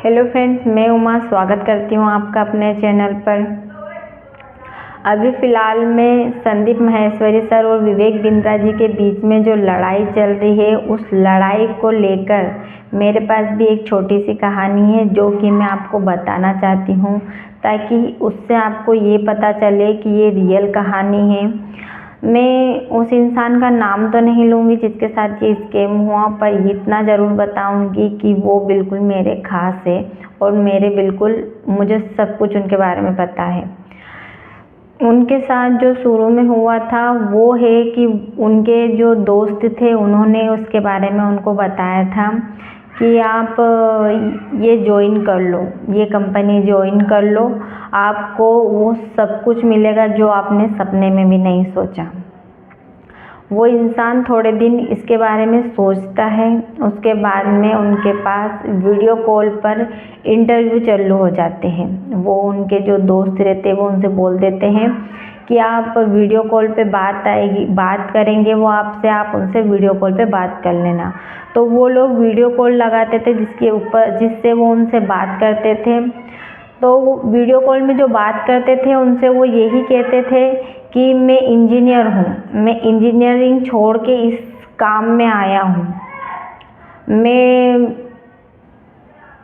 Hello friends, मैं उमा स्वागत करती हूँ आपका अपने चैनल पर। अभी फ़िलहाल में संदीप माहेश्वरी सर और विवेक बिंद्रा जी के बीच में जो लड़ाई चल रही है, उस लड़ाई को लेकर मेरे पास भी एक छोटी सी कहानी है जो कि मैं आपको बताना चाहती हूँ, ताकि उससे आपको ये पता चले कि ये रियल कहानी है। मैं उस इंसान का नाम तो नहीं लूँगी जिसके साथ ये स्कैम हुआ, पर इतना ज़रूर बताऊँगी कि वो बिल्कुल मेरे ख़ास है और मुझे सब कुछ उनके बारे में पता है। उनके साथ जो शुरू में हुआ था वो है कि उनके जो दोस्त थे उन्होंने उसके बारे में उनको बताया था कि आप ये ज्वाइन कर लो, ये कंपनी ज्वाइन कर लो, आपको वो सब कुछ मिलेगा जो आपने सपने में भी नहीं सोचा। वो इंसान थोड़े दिन इसके बारे में सोचता है, उसके बाद में उनके पास वीडियो कॉल पर इंटरव्यू चालू हो जाते हैं। वो उनके जो दोस्त रहते हैं वो उनसे बोल देते हैं कि आप वीडियो कॉल पे बात करेंगे वो आपसे, आप उनसे वीडियो कॉल पे बात कर लेना। तो वो लोग वीडियो कॉल लगाते थे जिससे वो उनसे बात करते थे। तो वीडियो कॉल में जो बात करते थे उनसे वो यही कहते थे कि मैं इंजीनियर हूँ, मैं इंजीनियरिंग छोड़ के इस काम में आया हूँ, मैं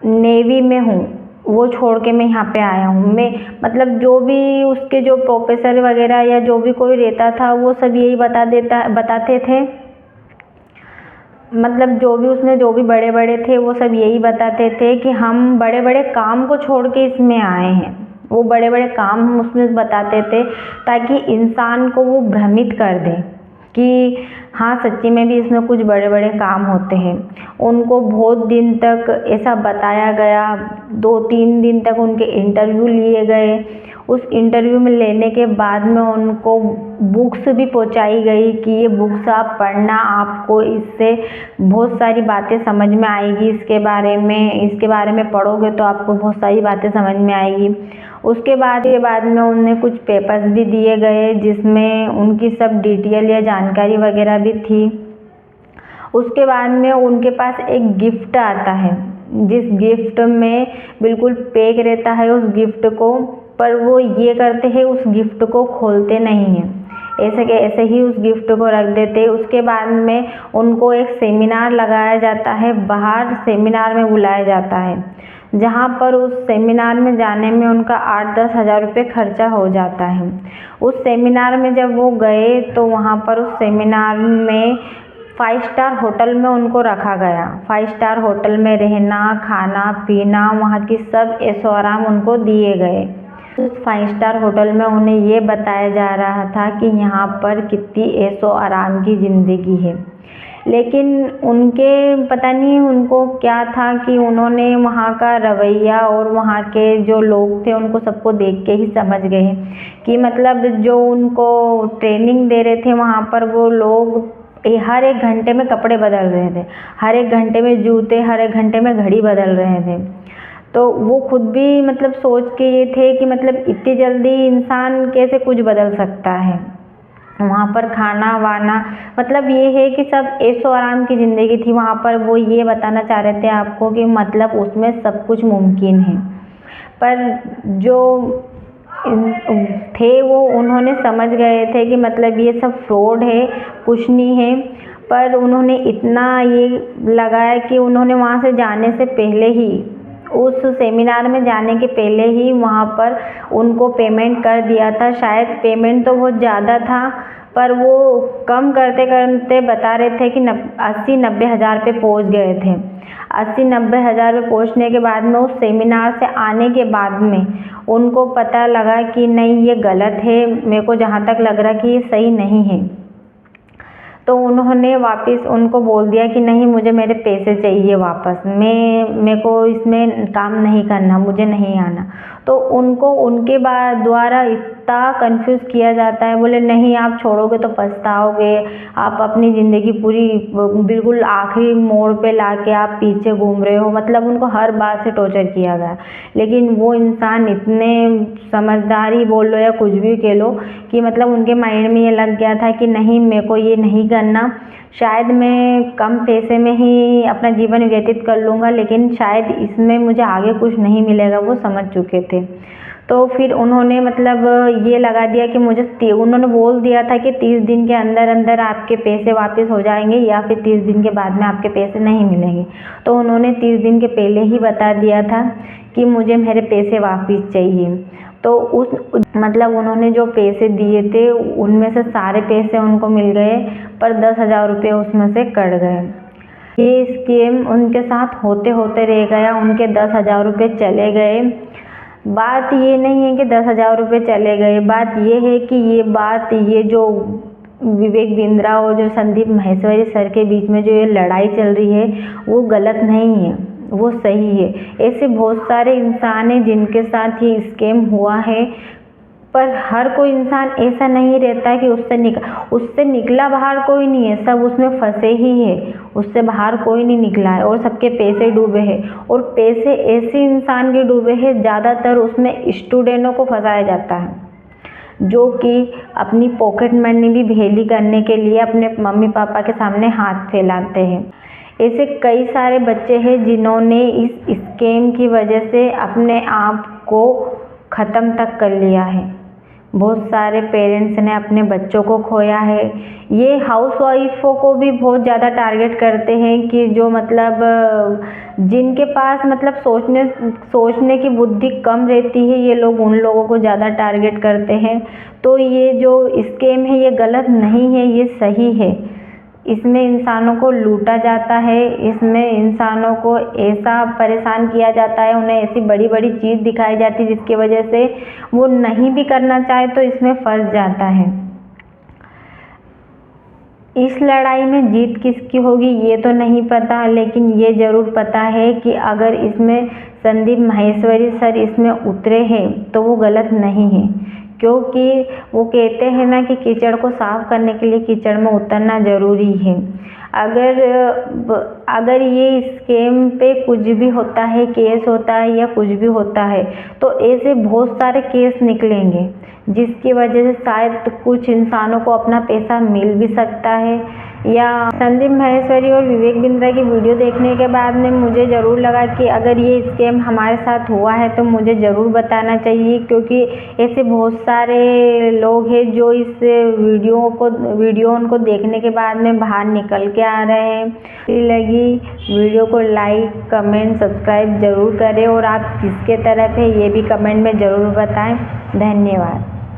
नेवी में हूँ, वो छोड़ के मैं यहाँ पे आया हूँ। मैं मतलब जो भी उसके जो प्रोफेसर वगैरह या जो भी कोई रहता था वो सब यही बताते थे। मतलब जो भी बड़े बड़े थे वो सब यही बताते थे कि हम बड़े बड़े काम को छोड़ के इसमें आए हैं। वो बड़े बड़े काम हम उसमें बताते थे ताकि इंसान को वो भ्रमित कर दे कि हाँ सच्ची में भी इसमें कुछ बड़े बड़े काम होते हैं। उनको बहुत दिन तक ऐसा बताया गया, 2-3 दिन तक उनके इंटरव्यू लिए गए। उस इंटरव्यू में लेने के बाद में उनको बुक्स भी पहुंचाई गई कि ये बुक्स आप पढ़ना, आपको इससे बहुत सारी बातें समझ में आएगी। इसके बारे में पढ़ोगे तो आपको बहुत सारी बातें समझ में आएगी। उसके बाद में उन्हें कुछ पेपर्स भी दिए गए जिसमें उनकी सब डिटेल या जानकारी वगैरह भी थी। उसके बाद में उनके पास एक गिफ्ट आता है, जिस गिफ्ट में बिल्कुल पैक रहता है उस गिफ्ट को, पर वो ये करते हैं उस गिफ्ट को खोलते नहीं हैं, ऐसे के ऐसे ही उस गिफ्ट को रख देते। उसके बाद में उनको एक सेमिनार लगाया जाता है, बाहर सेमिनार में बुलाया जाता है, जहाँ पर उस सेमिनार में जाने में उनका 8-10 हज़ार रुपये खर्चा हो जाता है। उस सेमिनार में जब वो गए तो वहाँ पर उस सेमिनार में 5 स्टार होटल में उनको रखा गया। 5 स्टार होटल में रहना, खाना पीना, वहाँ की सब ऐशो आराम उनको दिए गए। उस 5 स्टार होटल में उन्हें ये बताया जा रहा था कि यहाँ पर कितनी ऐशो आराम की ज़िंदगी है। लेकिन उनके पता नहीं उनको क्या था कि उन्होंने वहाँ का रवैया और वहाँ के जो लोग थे उनको सबको देख के ही समझ गए कि मतलब जो उनको ट्रेनिंग दे रहे थे वहाँ पर वो लोग हर एक घंटे में कपड़े बदल रहे थे, हर एक घंटे में जूते, हर एक घंटे में घड़ी बदल रहे थे। तो वो खुद भी मतलब सोच के ये थे कि मतलब इतनी जल्दी इंसान कैसे कुछ बदल सकता है। वहाँ पर खाना वाना मतलब ये है कि सब ऐशो आराम की ज़िंदगी थी वहाँ पर। वो ये बताना चाह रहे थे आपको कि मतलब उसमें सब कुछ मुमकिन है, पर जो थे वो उन्होंने समझ गए थे कि मतलब ये सब फ्रॉड है, कुछ नहीं है। पर उन्होंने इतना ये लगाया कि उन्होंने वहाँ से जाने से पहले ही, उस सेमिनार में जाने के पहले ही वहाँ पर उनको पेमेंट कर दिया था। शायद पेमेंट तो बहुत ज़्यादा था, पर वो कम करते करते बता रहे थे कि 80-90 हज़ार पे पहुँच गए थे। 80-90 हज़ार पे पहुँचने के बाद में उस सेमिनार से आने के बाद में उनको पता लगा कि नहीं ये गलत है, मेरे को जहाँ तक लग रहा कि ये सही नहीं है। तो उन्होंने वापस उनको बोल दिया कि नहीं, मुझे मेरे पैसे चाहिए वापस, मेरे को इसमें काम नहीं करना, मुझे नहीं आना। तो उनको उनके द्वारा इतना कंफ्यूज किया जाता है। बोले नहीं आप छोड़ोगे तो पछताओगे, आप अपनी ज़िंदगी पूरी बिल्कुल आखिरी मोड़ पे लाके आप पीछे घूम रहे हो, मतलब उनको हर बात से टॉर्चर किया गया। लेकिन वो इंसान इतने समझदारी बोल लो या कुछ भी कह लो कि मतलब उनके माइंड में ये लग गया था कि नहीं मेरे को ये नहीं करना, शायद मैं कम पैसे में ही अपना जीवन व्यतीत कर लूँगा लेकिन शायद इसमें मुझे आगे कुछ नहीं मिलेगा, वो समझ चुके थे। तो फिर उन्होंने मतलब ये लगा दिया कि उन्होंने बोल दिया था कि 30 दिन के अंदर अंदर आपके पैसे वापस हो जाएंगे या फिर 30 दिन के बाद में आपके पैसे नहीं मिलेंगे। तो उन्होंने 30 दिन के पहले ही बता दिया था कि मुझे मेरे पैसे वापस चाहिए। तो मतलब उन्होंने जो पैसे दिए थे उनमें से सारे पैसे उनको मिल गए, पर 10,000 रुपये उसमें से कट गए। ये स्कीम उनके साथ होते होते रह गया, उनके 10,000 रुपये चले गए। बात ये नहीं है कि 10,000 रुपये चले गए, बात ये है कि ये जो विवेक बिंद्रा और जो संदीप माहेश्वरी सर के बीच में जो ये लड़ाई चल रही है वो गलत नहीं है, वो सही है। ऐसे बहुत सारे इंसान हैं जिनके साथ ये स्कैम हुआ है, पर हर कोई इंसान ऐसा नहीं रहता है कि उससे निकला बाहर कोई नहीं है, सब उसमें फंसे ही है, उससे बाहर कोई नहीं निकला है और सबके पैसे डूबे हैं। और पैसे ऐसे इंसान के डूबे हैं, ज़्यादातर उसमें स्टूडेंटों को फंसाया जाता है जो कि अपनी पॉकेट मनी भी भेली करने के लिए अपने मम्मी पापा के सामने हाथ फैलाते हैं। ऐसे कई सारे बच्चे हैं जिन्होंने इस स्कैम की वजह से अपने आप को ख़त्म तक कर लिया है। बहुत सारे पेरेंट्स ने अपने बच्चों को खोया है। ये हाउसवाइफों को भी बहुत ज़्यादा टारगेट करते हैं कि जो मतलब जिनके पास मतलब सोचने की बुद्धि कम रहती है, ये लोग उन लोगों को ज़्यादा टारगेट करते हैं। तो ये जो स्कैम है ये गलत नहीं है, ये सही है। इसमें इंसानों को लूटा जाता है, इसमें इंसानों को ऐसा परेशान किया जाता है, उन्हें ऐसी बड़ी बड़ी चीज़ दिखाई जाती है जिसकी वजह से वो नहीं भी करना चाहे तो इसमें फंस जाता है। इस लड़ाई में जीत किसकी होगी ये तो नहीं पता, लेकिन ये ज़रूर पता है कि अगर इसमें संदीप माहेश्वरी सर इसमें उतरे हैं तो वो गलत नहीं है, क्योंकि वो कहते हैं ना कि कीचड़ को साफ करने के लिए कीचड़ में उतरना ज़रूरी है। अगर ये स्कैम पे कुछ भी होता है, केस होता है या कुछ भी होता है, तो ऐसे बहुत सारे केस निकलेंगे जिसकी वजह से शायद कुछ इंसानों को अपना पैसा मिल भी सकता है। या संदीप माहेश्वरी और विवेक बिंद्रा की वीडियो देखने के बाद में मुझे ज़रूर लगा कि अगर ये स्कैम हमारे साथ हुआ है तो मुझे ज़रूर बताना चाहिए, क्योंकि ऐसे बहुत सारे लोग हैं जो इस वीडियो उनको देखने के बाद में बाहर निकल के आ रहे हैं। लगी वीडियो को लाइक कमेंट सब्सक्राइब ज़रूर करें और आप किसके तरफ है ये भी कमेंट में ज़रूर बताएं। धन्यवाद।